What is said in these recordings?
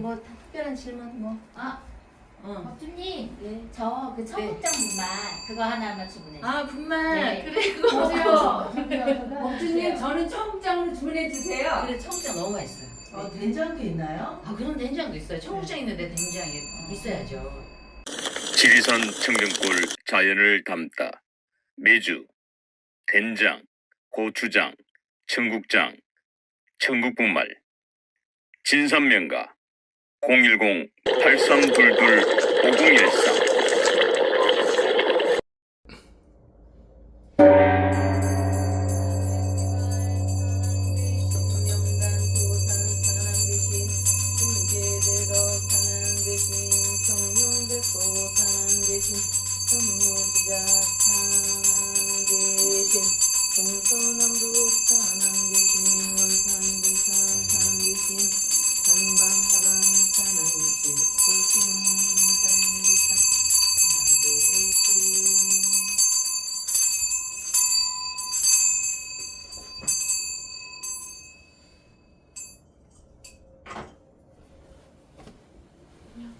뭐 특별한 질문 뭐? 법주님, 네. 저 그 청국장 분말 그거 하나만 주문해 주세요. 아 분말 네. 그래 그거 보세요. 법주님 저는 청국장으로 주문해 주세요. 그래 청국장 너무 맛있어요. 된장도 있나요? 아 그런 된장도 있어요. 청국장 있는데 된장이 있어야죠. 지리산 청경골 자연을 담다 메주, 된장, 고추장, 청국장, 청국분말 진산면가 010-8322-5013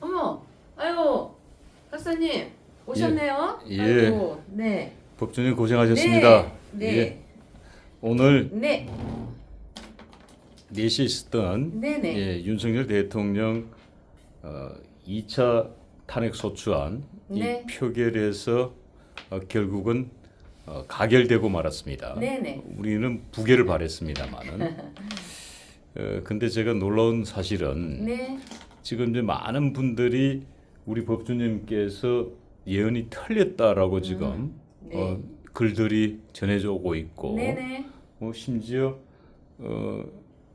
어머, 아이고 박사님 오셨네요. 예. 아이고, 네. 법주님 고생하셨습니다. 네. 예. 오늘 네. 4시에 있었던 네네. 예, 윤석열 대통령 2차 탄핵 소추안 네. 이 표결에서 결국은 가결되고 말았습니다. 네네. 우리는 부결을 바랬습니다만은 근데 제가 놀라운 사실은 네. 지금 이제 많은 분들이 우리 법주님께서 예언이 틀렸다라고 지금 네. 글들이 전해져 오고 있고 네네. 심지어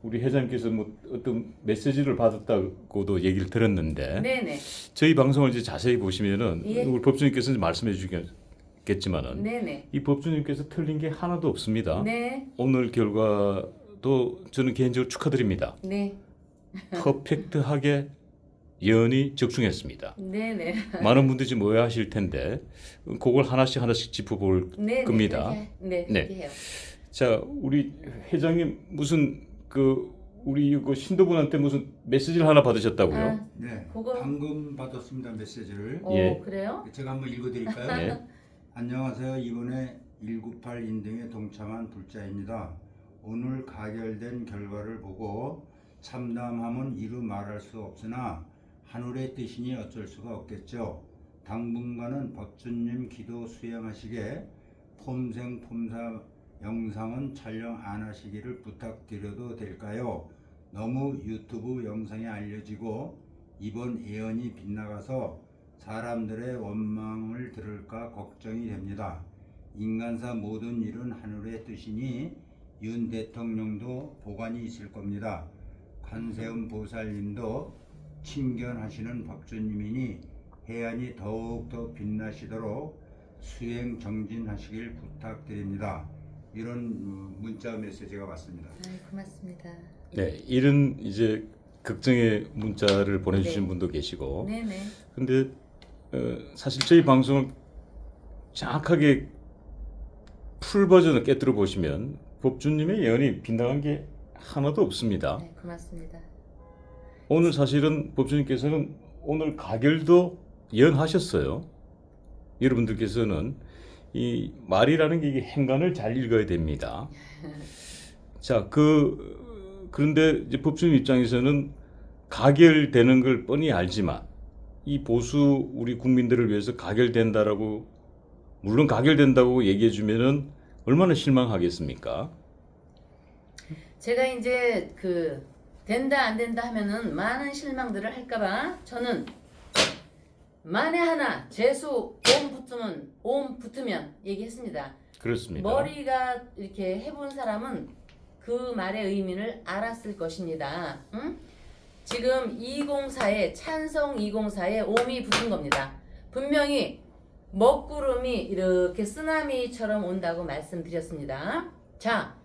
우리 회장님께서 뭐 어떤 메시지를 받았다고도 얘기를 들었는데 네네. 저희 방송을 이제 자세히 보시면은 예. 우리 법주님께서 이제 말씀해 주시겠지만은 네네. 이 법주님께서 틀린 게 하나도 없습니다. 네. 오늘 결과도 저는 개인적으로 축하드립니다. 네. 퍼펙트하게 예언이 적중했습니다. 네네. 많은 분들이 지금 오해하실 텐데 그걸 하나씩 짚어볼 네. 겁니다. 네. 네. 그렇게 해요. 자, 우리 회장님 무슨 우리 신도분한테 무슨 메시지를 하나 받으셨다고요? 아, 네, 그거- 방금 받았습니다 메시지를. 예. 그래요? 제가 한번 읽어드릴까요? 네. 안녕하세요. 이번에 198 인등에 동참한 불자입니다. 오늘 가결된 결과를 보고 참담함은 이루 말할 수 없으나 하늘의 뜻이니 어쩔 수가 없겠죠. 당분간은 법주님 기도 수행하시게 폼생폼사 영상은 촬영 안 하시기를 부탁드려도 될까요? 너무 유튜브 영상에 알려지고 이번 예언이 빗나가서 사람들의 원망을 들을까 걱정이 됩니다. 인간사 모든 일은 하늘의 뜻이니 윤 대통령도 보관이 있을 겁니다. 관세음 보살님도 친견하시는 법주님이니 해안이 더욱더 빛나시도록 수행 정진하시길 부탁드립니다. 이런 문자 메시지가 왔습니다. 고맙습니다. 네, 이런 이제 걱정의 문자를 보내주신 네. 분도 계시고, 네네. 근데 사실 저희 방송을 정확하게 풀 버전을 깨뜨려 보시면 법주님의 예언이 빗나간 게 하나도 없습니다. 네, 고맙습니다. 오늘 사실은 법주님께서는 오늘 가결도 예언하셨어요. 여러분들께서는 이 말이라는 게 이게 행간을 잘 읽어야 됩니다. 자, 그런데 이제 법주님 입장에서는 가결되는 걸 뻔히 알지만 이 보수 우리 국민들을 위해서 가결된다라고 물론 가결된다고 얘기해 주면은 얼마나 실망하겠습니까? 제가 이제 된다 안 된다 하면은 많은 실망들을 할까봐 저는 만에 하나 재수 옴 붙으면 얘기했습니다. 그렇습니다. 머리가 이렇게 해본 사람은 그 말의 의미를 알았을 것입니다. 응? 지금 204에 찬성 204에 옴이 붙은 겁니다. 분명히 먹구름이 이렇게 쓰나미처럼 온다고 말씀드렸습니다. 자,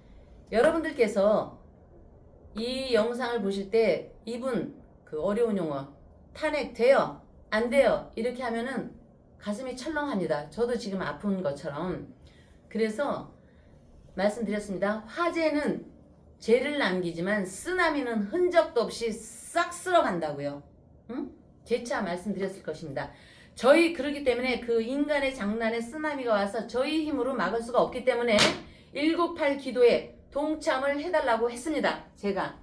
여러분들께서 이 영상을 보실 때 이분 어려운 용어 탄핵돼요 안 돼요 이렇게 하면은 가슴이 철렁합니다. 저도 지금 아픈 것처럼. 그래서 말씀드렸습니다. 화제는 죄를 남기지만 쓰나미는 흔적도 없이 싹 쓸어간다고요. 응? 재차 말씀드렸을 것입니다. 저희 그렇기 때문에 그 인간의 장난에 쓰나미가 와서 저희 힘으로 막을 수가 없기 때문에 198 기도에 동참을 해달라고 했습니다. 제가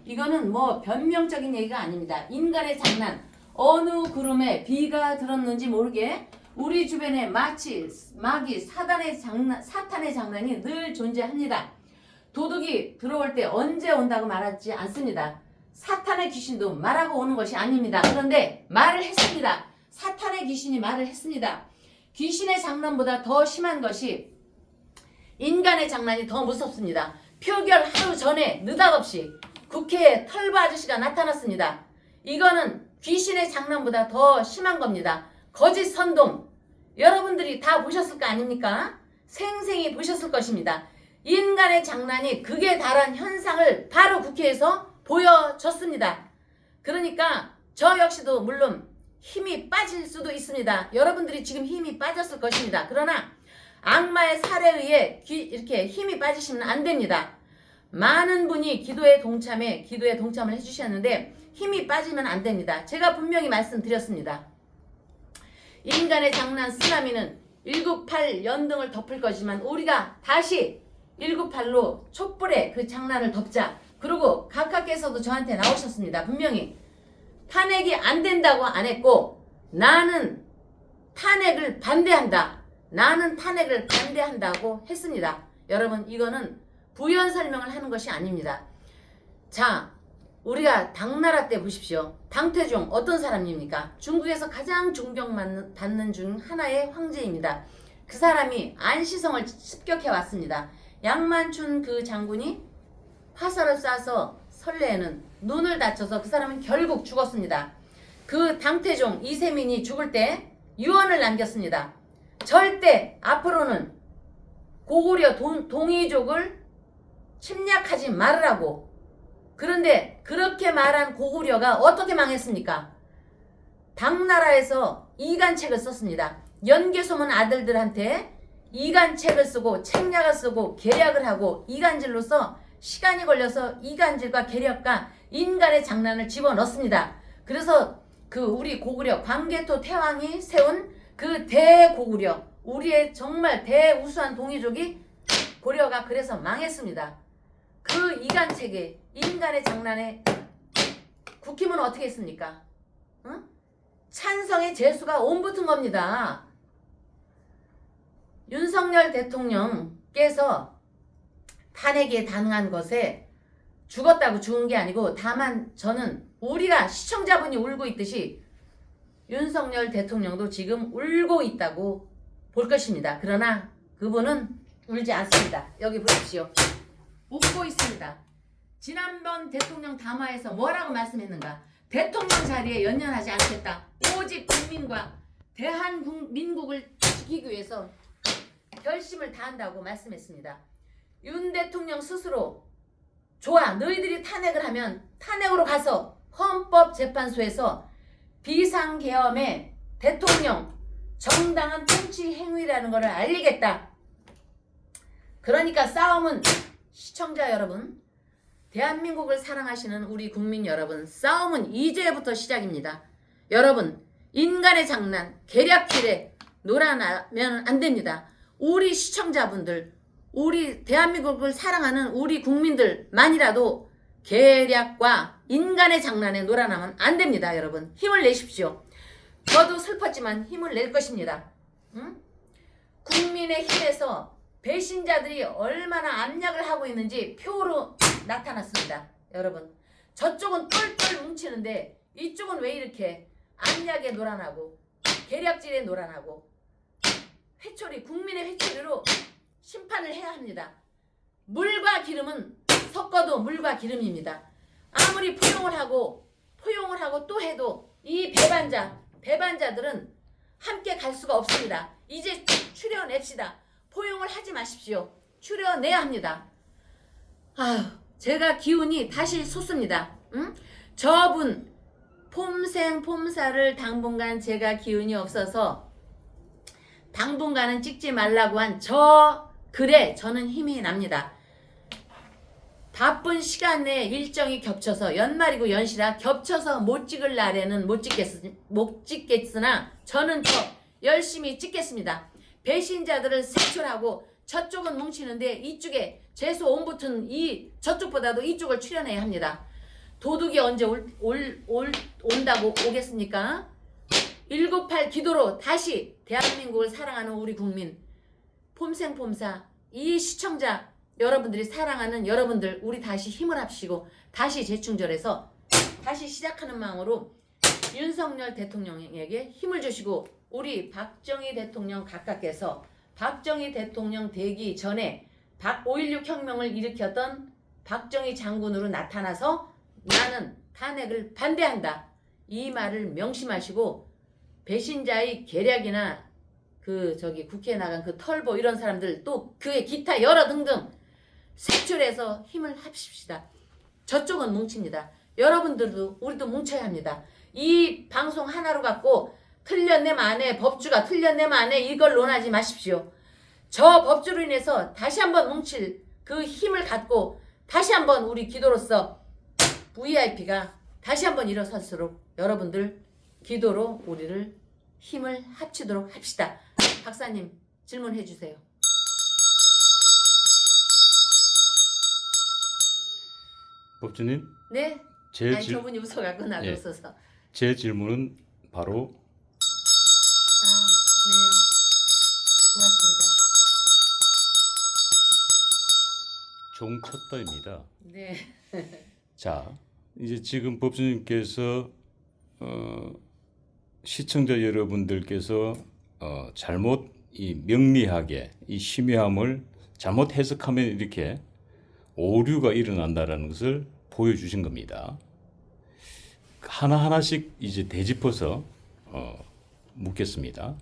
이거는 뭐 변명적인 얘기가 아닙니다. 인간의 장난, 어느 구름에 비가 들었는지 모르게 우리 주변에 마치 마귀 사탄의 장난이 늘 존재합니다. 도둑이 들어올 때 언제 온다고 말하지 않습니다. 사탄의 귀신도 말하고 오는 것이 아닙니다. 그런데 말을 했습니다. 사탄의 귀신이 말을 했습니다. 귀신의 장난보다 더 심한 것이 인간의 장난이 더 무섭습니다. 표결 하루 전에 느닷없이 국회에 털보 아저씨가 나타났습니다. 이거는 귀신의 장난보다 더 심한 겁니다. 거짓 선동. 여러분들이 다 보셨을 거 아닙니까? 생생히 보셨을 것입니다. 인간의 장난이 극에 달한 현상을 바로 국회에서 보여줬습니다. 그러니까 저 역시도 물론 힘이 빠질 수도 있습니다. 여러분들이 지금 힘이 빠졌을 것입니다. 그러나 악마의 살에 의해 이렇게 힘이 빠지시면 안 됩니다. 많은 분이 기도에 동참을 해주셨는데 힘이 빠지면 안 됩니다. 제가 분명히 말씀드렸습니다. 인간의 장난 쓰나미는 198 연등을 덮을 거지만 우리가 다시 198로 촛불에 그 장난을 덮자. 그리고 각하께서도 저한테 나오셨습니다. 분명히 탄핵이 안 된다고 안 했고 나는 탄핵을 반대한다. 나는 탄핵을 반대한다고 했습니다. 여러분 이거는 부연 설명을 하는 것이 아닙니다. 자, 우리가 당나라 때 보십시오. 당태종 어떤 사람입니까? 중국에서 가장 존경받는 중 하나의 황제입니다. 그 사람이 안시성을 습격해 왔습니다. 양만춘 그 장군이 화살을 쏴서 설레에는 눈을 다쳐서 그 사람은 결국 죽었습니다. 그 당태종 이세민이 죽을 때 유언을 남겼습니다. 절대 앞으로는 고구려 동이족을 침략하지 말으라고. 그런데 그렇게 말한 고구려가 어떻게 망했습니까? 당나라에서 이간책을 썼습니다. 연개소문 아들들한테 이간책을 쓰고 책략을 쓰고 계략을 하고 이간질로서 시간이 걸려서 이간질과 계략과 인간의 장난을 집어넣습니다. 그래서 그 우리 고구려 광개토 태왕이 세운 그 대고구려, 우리의 정말 대우수한 동이족이 고려가 그래서 망했습니다. 그 이간책에 인간의 장난에 국힘은 어떻게 했습니까? 응? 찬성의 재수가 옴붙은 겁니다. 윤석열 대통령께서 탄핵에 단응한 것에 죽었다고 죽은 게 아니고 다만 저는 우리가 시청자분이 울고 있듯이 윤석열 대통령도 지금 울고 있다고 볼 것입니다. 그러나 그분은 울지 않습니다. 여기 보십시오. 웃고 있습니다. 지난번 대통령 담화에서 뭐라고 말씀했는가? 대통령 자리에 연연하지 않겠다. 오직 국민과 대한민국을 지키기 위해서 결심을 다한다고 말씀했습니다. 윤 대통령 스스로 좋아, 너희들이 탄핵을 하면 탄핵으로 가서 헌법재판소에서 비상계엄의 대통령 정당한 통치 행위라는 것을 알리겠다. 그러니까 싸움은 시청자 여러분, 대한민국을 사랑하시는 우리 국민 여러분, 싸움은 이제부터 시작입니다. 여러분, 인간의 장난, 계략질에 놀아나면 안 됩니다. 우리 시청자분들, 우리 대한민국을 사랑하는 우리 국민들만이라도 계략과 인간의 장난에 놀아나면 안 됩니다. 여러분, 힘을 내십시오. 저도 슬펐지만 힘을 낼 것입니다. 응? 국민의 힘에서 배신자들이 얼마나 압력을 하고 있는지 표로 나타났습니다. 여러분, 저쪽은 똘똘 뭉치는데 이쪽은 왜 이렇게 압력에 놀아나고 계략질에 놀아나고 회초리, 국민의 회초리로 심판을 해야 합니다. 물과 기름은 섞어도 물과 기름입니다. 아무리 포용을 하고 또 해도 이 배반자들은 함께 갈 수가 없습니다. 이제 추려냅시다. 포용을 하지 마십시오. 추려내야 합니다. 아휴, 제가 기운이 다시 솟습니다. 응? 저분 폼생폼사를 당분간 제가 기운이 없어서 당분간은 찍지 말라고 한 저 글에 저는 힘이 납니다. 바쁜 시간 내에 일정이 겹쳐서 연말이고 연시라 겹쳐서 못 찍을 날에는 못 찍겠으나 저는 더 열심히 찍겠습니다. 배신자들을 색출하고 저쪽은 뭉치는데 이쪽에 재수 옴붙은 저쪽보다도 이쪽을 출연해야 합니다. 도둑이 언제 온다고 오겠습니까? 198 기도로 다시 대한민국을 사랑하는 우리 국민 폼생폼사 이 시청자 여러분들이 사랑하는 여러분들 우리 다시 힘을 합치고 다시 재충전해서 다시 시작하는 마음으로 윤석열 대통령에게 힘을 주시고 우리 박정희 대통령 각각께서 박정희 대통령 되기 전에 5.16 혁명을 일으켰던 박정희 장군으로 나타나서 나는 탄핵을 반대한다. 이 말을 명심하시고 배신자의 계략이나 국회에 나간 그 털보 이런 사람들 또 그의 기타 여러 등등 색출해서 힘을 합칩시다. 저쪽은 뭉칩니다. 여러분들도 우리도 뭉쳐야 합니다. 이 방송 하나로 갖고 틀렸네 마네 법주가 틀렸네 마네 이걸 논하지 마십시오. 저 법주로 인해서 다시 한번 뭉칠 그 힘을 갖고 다시 한번 우리 기도로서 VIP가 다시 한번 일어설수록 여러분들 기도로 우리를 힘을 합치도록 합시다. 박사님 질문해 주세요. 법주님, 네? 제, 아니 저분이 웃어갖고 나도 예. 웃어서. 제 질문은 바로 네. 고맙습니다. 종쳤다입니다. 네. 자, 이제 지금 법주님께서 시청자 여러분들께서 잘못 명리하게 이 심야함을 잘못 해석하면 이렇게 오류가 일어난다라는 것을 보여주신 겁니다. 하나하나씩 이제 되짚어서 묻겠습니다.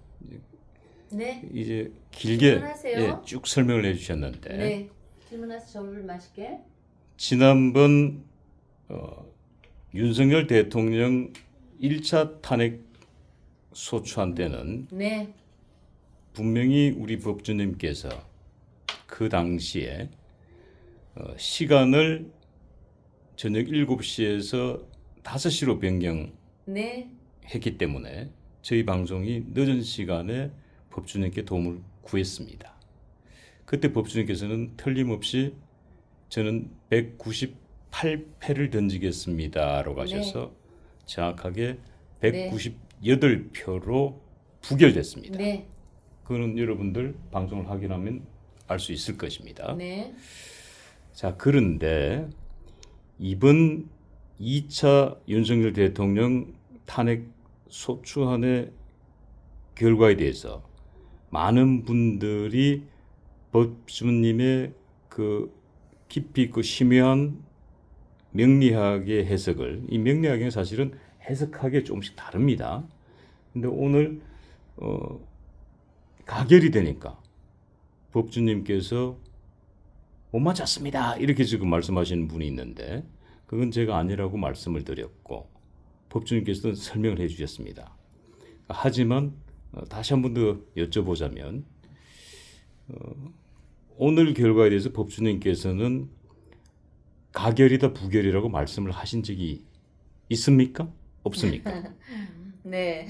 네. 이제 길게 질문하세요. 쭉 설명을 해주셨는데 네. 질문하세요. 저를 맛있게. 지난번 윤석열 대통령 1차 탄핵 소추안 때는 네. 분명히 우리 법주님께서 그 당시에 시간을 저녁 7시에서 5시로 변경했기 네. 때문에 저희 방송이 늦은 시간에 법주님께 도움을 구했습니다. 그때 법주님께서는 틀림없이 저는 198패를 던지겠습니다라고 하셔서 정확하게 198표로 부결됐습니다. 네. 그거는 여러분들 방송을 확인하면 알 수 있을 것입니다. 네. 자, 그런데 이번 2차 윤석열 대통령 탄핵 소추안의 결과에 대해서 많은 분들이 법주님의 그 깊이 있고 심오한 명리학의 해석을 이 명리학은 사실은 해석하기에 조금씩 다릅니다. 근데 오늘 가결이 되니까 법주님께서 못 맞췄습니다 이렇게 지금 말씀하시는 분이 있는데 그건 제가 아니라고 말씀을 드렸고 법주님께서는 설명을 해주셨습니다. 하지만 다시 한 번 더 여쭤보자면 오늘 결과에 대해서 법주님께서는 가결이다 부결이라고 말씀을 하신 적이 있습니까? 없습니까? 네.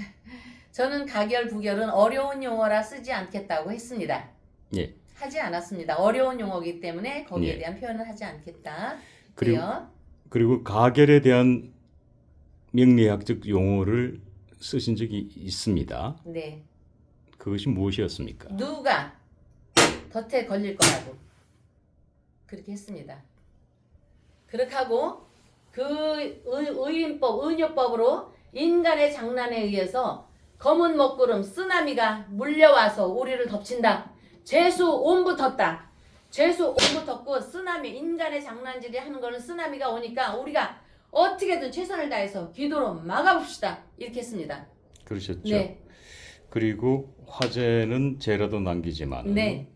저는 가결 부결은 어려운 용어라 쓰지 않겠다고 했습니다. 예. 하지 않았습니다. 어려운 용어이기 때문에 거기에 예. 대한 표현을 하지 않겠다. 그리고 가결에 대한 명리학적 용어를 쓰신 적이 있습니다. 네. 그것이 무엇이었습니까? 누가 덫에 걸릴 거라고 그렇게 했습니다. 그렇게 하고 그 은유법으로 인간의 장난에 의해서 검은 먹구름 쓰나미가 물려와서 우리를 덮친다. 재수 온 붙었다. 재수 온 붙었고 쓰나미 인간의 장난질이 하는 거는 쓰나미가 오니까 우리가 어떻게든 최선을 다해서 기도로 막아봅시다. 이렇게 했습니다. 그러셨죠. 네. 그리고 화재는 재라도 남기지만 네.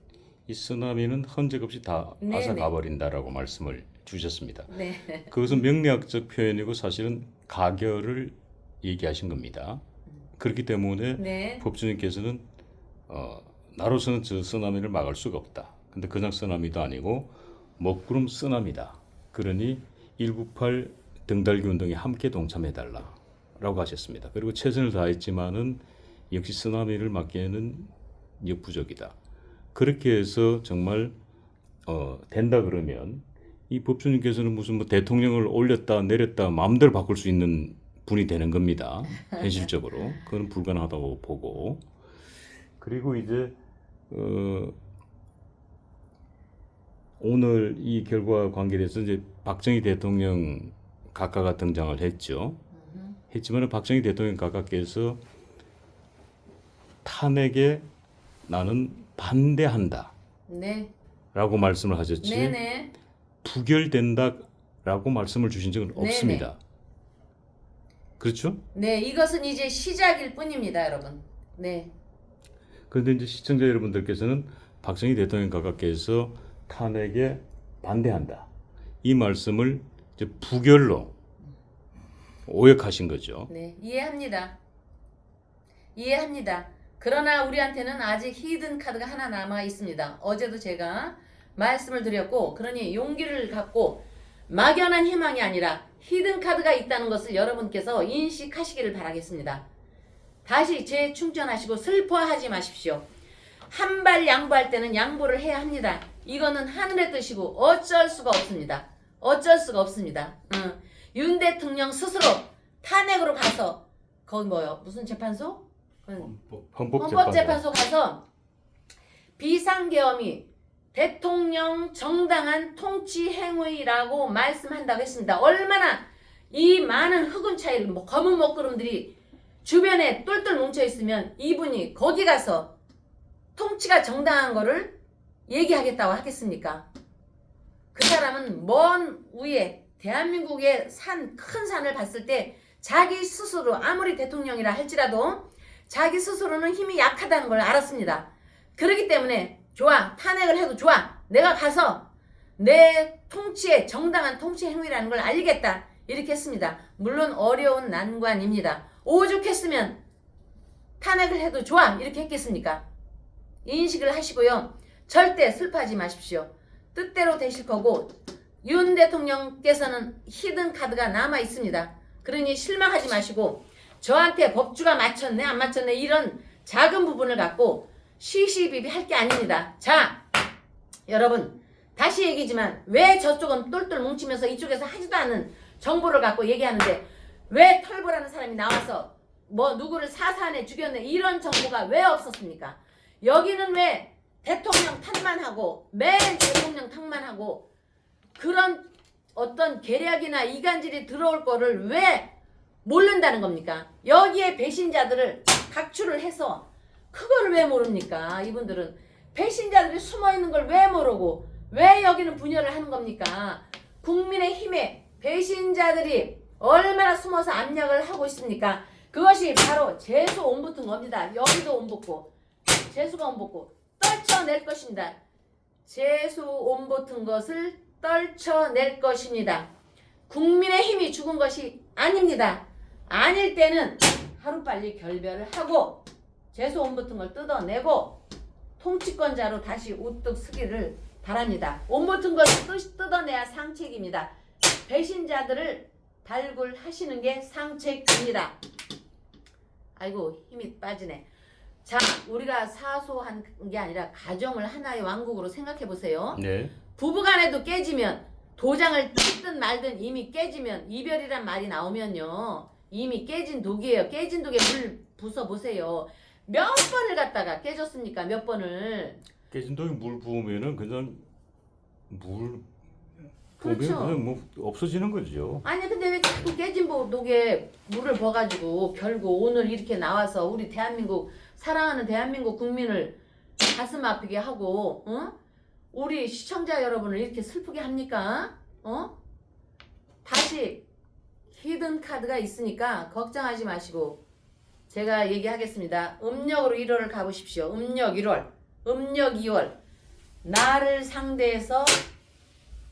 이 쓰나미는 흔적 없이 다 네, 앗아 네. 가버린다라고 말씀을 주셨습니다. 네. 그것은 명리학적 표현이고 사실은 가결을 얘기하신 겁니다. 그렇기 때문에 네. 법주님께서는 나로서는 저 쓰나미를 막을 수가 없다. 근데 그냥 쓰나미도 아니고 먹구름 쓰나미다. 그러니 198 등달기 운동에 함께 동참해달라라고 하셨습니다. 그리고 최선을 다했지만은 역시 쓰나미를 막기에는 역부족이다. 그렇게 해서 정말 된다 그러면 이 법주님께서는 무슨 뭐 대통령을 올렸다 내렸다 마음대로 바꿀 수 있는 분이 되는 겁니다. 현실적으로 그건 불가능하다고 보고, 그리고 이제 오늘 이 결과 관계돼서 이제 박정희 대통령 각하가 등장을 했지만은 박정희 대통령 각하께서 탄핵에 나는 반대한다 네. 라고 말씀을 하셨지, 네네. 부결된다라고 말씀을 주신 적은 네네. 없습니다. 그렇죠? 네, 이것은 이제 시작일 뿐입니다, 여러분. 네. 그런데 이제 시청자 여러분들께서는 박정희 대통령 각하께서 탄핵에 반대한다 이 말씀을 이제 부결로 오역하신 거죠. 네, 이해합니다. 이해합니다. 그러나 우리한테는 아직 히든 카드가 하나 남아 있습니다. 어제도 제가 말씀을 드렸고, 그러니 용기를 갖고 막연한 희망이 아니라 히든 카드가 있다는 것을 여러분께서 인식하시기를 바라겠습니다. 다시 재충전하시고 슬퍼하지 마십시오. 한 발 양보할 때는 양보를 해야 합니다. 이거는 하늘의 뜻이고 어쩔 수가 없습니다. 어쩔 수가 없습니다. 윤 대통령 스스로 탄핵으로 가서 거기 뭐요? 무슨 재판소? 헌법재판소 가서 비상계엄이 대통령 정당한 통치 행위라고 말씀한다고 했습니다. 얼마나 이 많은 흑운 차이를 검은 먹구름들이 주변에 똘똘 뭉쳐 있으면 이분이 거기 가서 통치가 정당한 거를 얘기하겠다고 하겠습니까? 그 사람은 먼 위에 대한민국의 큰 산을 봤을 때 자기 스스로 아무리 대통령이라 할지라도 자기 스스로는 힘이 약하다는 걸 알았습니다. 그렇기 때문에 좋아, 탄핵을 해도 좋아, 내가 가서 내 통치의 정당한 통치 행위라는 걸 알리겠다 이렇게 했습니다. 물론 어려운 난관입니다. 오죽했으면 탄핵을 해도 좋아 이렇게 했겠습니까? 인식을 하시고요. 절대 슬퍼하지 마십시오. 뜻대로 되실 거고, 윤 대통령께서는 히든 카드가 남아 있습니다. 그러니 실망하지 마시고 저한테 법주가 맞췄네 안 맞췄네 이런 작은 부분을 갖고 시시비비 할 게 아닙니다. 자, 여러분 다시 얘기지만 왜 저쪽은 똘똘 뭉치면서 이쪽에서 하지도 않은 정보를 갖고 얘기하는데 왜 털보라는 사람이 나와서 뭐 누구를 사산에 죽였네 이런 정보가 왜 없었습니까? 여기는 왜 대통령 탓만 하고 매일 대통령 탓만 하고 그런 어떤 계략이나 이간질이 들어올 거를 왜 모른다는 겁니까? 여기에 배신자들을 각출을 해서 그걸 왜 모릅니까? 이분들은 배신자들이 숨어있는 걸 왜 모르고 왜 여기는 분열을 하는 겁니까? 국민의힘에 배신자들이 얼마나 숨어서 압력을 하고 있습니까? 그것이 바로 재수 온 붙은 겁니다. 여기도 온 붙고 재수가 온 붙고 떨쳐낼 것입니다. 재수 온 붙은 것을 떨쳐낼 것입니다. 국민의힘이 죽은 것이 아닙니다. 아닐 때는 하루빨리 결별을 하고 재수 온 붙은 걸 뜯어내고 통치권자로 다시 우뚝 서기를 바랍니다. 온 붙은 걸 뜯어내야 상책입니다. 배신자들을 발굴하시는 게 상책입니다. 아이고 힘이 빠지네. 자, 우리가 사소한 게 아니라 가정을 하나의 왕국으로 생각해 보세요. 네. 부부간에도 깨지면 도장을 찍든 말든 이미 깨지면 이별이란 말이 나오면요 이미 깨진 독이에요. 깨진 독에 물 부숴보세요. 몇 번을 갖다가 깨졌습니까? 몇 번을. 깨진 독에 물 부으면은 그냥 물 그렇죠. 부으면 그냥 뭐 없어지는 거죠. 아니 근데 왜 자꾸 깨진 독에 물을 부어가지고 결국 오늘 이렇게 나와서 우리 대한민국 사랑하는 대한민국 국민을 가슴 아프게 하고 우리 시청자 여러분을 이렇게 슬프게 합니까? 다시 히든 카드가 있으니까 걱정하지 마시고 제가 얘기하겠습니다. 음력으로 1월을 가보십시오. 음력 1월, 음력 2월 나를 상대해서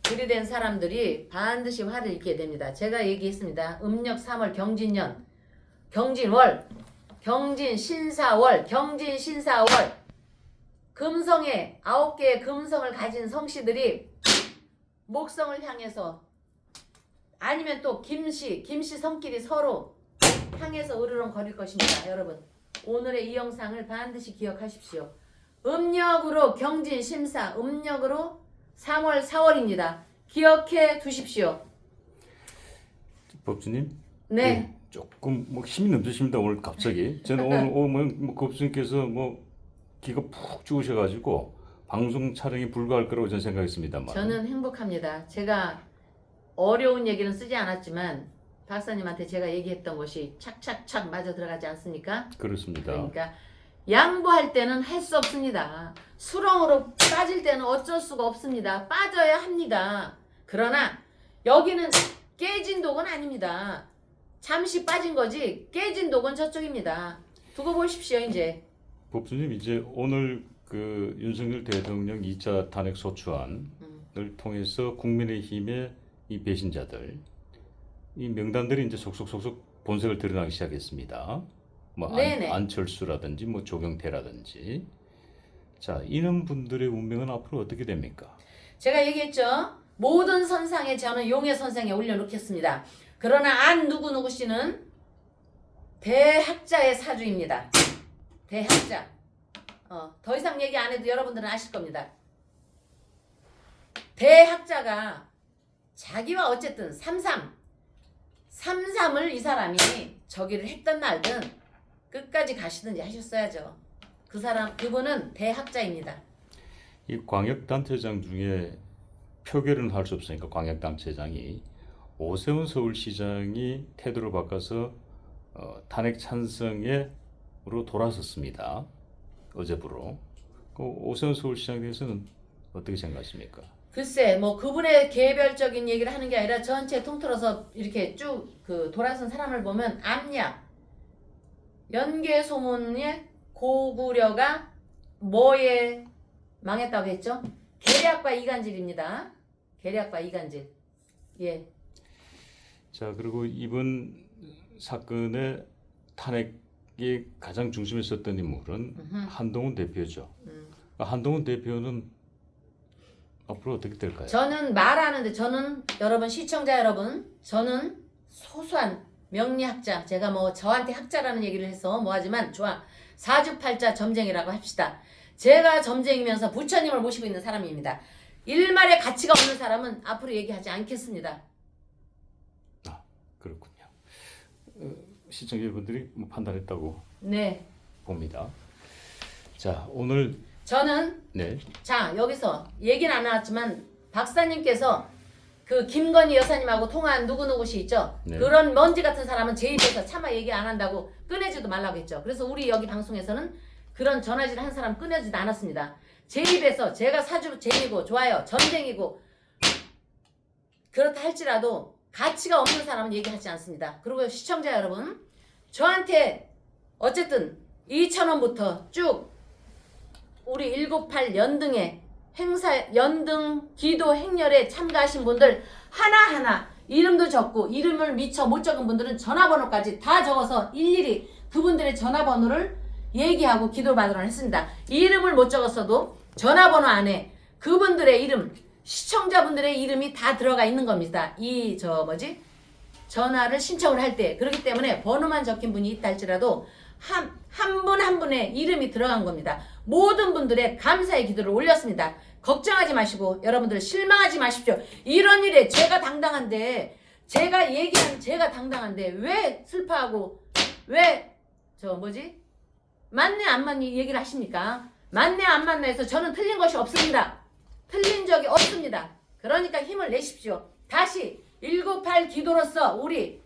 들이댄 사람들이 반드시 화를 입게 됩니다. 제가 얘기했습니다. 음력 3월 경진년, 경진월, 경진신사월, 경진신사월 금성에 9개의 금성을 가진 성씨들이 목성을 향해서 아니면 또 김씨 성끼리 서로 향해서 으르렁거릴 것입니다. 여러분 오늘의 이 영상을 반드시 기억하십시오. 음력으로 경진 심사, 음력으로 3월 4월입니다. 기억해 두십시오. 법주님? 네. 예, 조금 뭐 힘이 넘치십니다. 오늘 갑자기. 저는 오늘 뭐 법주님께서 뭐 기가 푹 죽으셔가지고 방송 촬영이 불가할 거라고 저는 생각했습니다만. 저는 행복합니다. 제가 어려운 얘기는 쓰지 않았지만 박사님한테 제가 얘기했던 것이 착착착 맞아 들어가지 않습니까? 그렇습니다. 그러니까 양보할 때는 할 수 없습니다. 수렁으로 빠질 때는 어쩔 수가 없습니다. 빠져야 합니다. 그러나 여기는 깨진 독은 아닙니다. 잠시 빠진 거지 깨진 독은 저쪽입니다. 두고 보십시오 이제. 법주님 이제 오늘 그 윤석열 대통령 2차 탄핵 소추안을 통해서 국민의힘의 이 배신자들 이 명단들이 이제 속속속속 본색을 드러나기 시작했습니다. 뭐 안철수라든지 뭐 조경태라든지. 자, 이런 분들의 운명은 앞으로 어떻게 됩니까? 제가 얘기했죠. 모든 선상에 저는 용의 선상에 올려놓겠습니다. 그러나 안 누구누구 씨는 대학자의 사주입니다. 대학자. 더 이상 얘기 안 해도 여러분들은 아실 겁니다. 대학자가 자기와 어쨌든 33을 이 사람이 저기를 했던 날든 끝까지 가시든지 하셨어야죠. 그분은 대학자입니다. 이 광역단체장 중에 표결은 할 수 없으니까 광역단체장이 오세훈 서울시장이 태도를 바꿔서 탄핵 찬성으로 돌아섰습니다. 어제부로. 그 오세훈 서울시장에 대해서는 어떻게 생각하십니까? 글쎄 뭐 그분의 개별적인 얘기를 하는 게 아니라 전체 통틀어서 이렇게 쭉 그 돌아선 사람을 보면 암약 연개소문의 고구려가 뭐에 망했다고 했죠? 계략과 이간질입니다. 계략과 이간질. 예. 자, 그리고 이번 사건의 탄핵의 가장 중심에 섰던 인물은 한동훈 대표죠. 한동훈 대표는 앞으로 어떻게 될까요? 저는 말하는데 여러분 시청자 여러분 저는 소소한 명리학자 제가 뭐 저한테 학자라는 얘기를 해서 뭐하지만 좋아 사주팔자 점쟁이라고 합시다. 제가 점쟁이면서 부처님을 모시고 있는 사람입니다. 일말의 가치가 없는 사람은 앞으로 얘기하지 않겠습니다. 아, 그렇군요. 시청자 여러분들이 뭐 판단했다고 네. 봅니다. 자, 오늘 저는 네. 자 여기서 얘기는 안 나왔지만 박사님께서 그 김건희 여사님하고 통화한 누구누구시 있죠? 네. 그런 먼지 같은 사람은 제 입에서 차마 얘기 안 한다고 꺼내지도 말라고 했죠. 그래서 우리 여기 방송에서는 그런 전화질 한 사람 꺼내지도 않았습니다. 제 입에서 제가 사주쟁이고 좋아요 점쟁이고 그렇다 할지라도 가치가 없는 사람은 얘기하지 않습니다. 그리고 시청자 여러분 저한테 어쨌든 2,000원부터 쭉 우리 198 연등에 연등 기도 행렬에 참가하신 분들 하나하나 이름도 적고 이름을 미처 못 적은 분들은 전화번호까지 다 적어서 일일이 그분들의 전화번호를 얘기하고 기도 받으러 했습니다. 이름을 못 적었어도 전화번호 안에 그분들의 이름 시청자분들의 이름이 다 들어가 있는 겁니다. 전화를 신청을 할 때 그렇기 때문에 번호만 적힌 분이 있다 할지라도 한 분 한 분의 이름이 들어간 겁니다. 모든 분들의 감사의 기도를 올렸습니다. 걱정하지 마시고 여러분들 실망하지 마십시오. 이런 일에 제가 당당한데 제가 얘기한 제가 당당한데 왜 슬퍼하고 왜 맞네 안 맞니 얘기를 하십니까? 맞네 안 맞네 해서 저는 틀린 것이 없습니다. 틀린 적이 없습니다. 그러니까 힘을 내십시오. 다시 198 기도로서 우리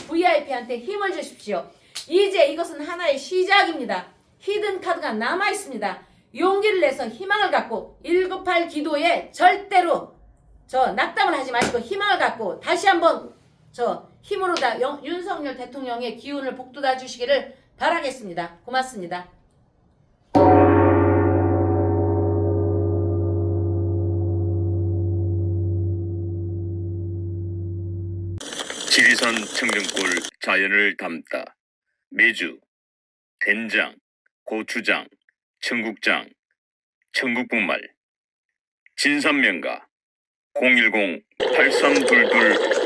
VIP한테 힘을 주십시오. 이제 이것은 하나의 시작입니다. 히든 카드가 남아있습니다. 용기를 내서 희망을 갖고 198 기도에 절대로 낙담을 하지 마시고 희망을 갖고 다시 한번 힘으로 윤석열 대통령의 기운을 북돋아 주시기를 바라겠습니다. 고맙습니다. 지리산 청정골 자연을 담다. 매주 된장, 고추장, 청국장, 청국분말 진산명가 010-8322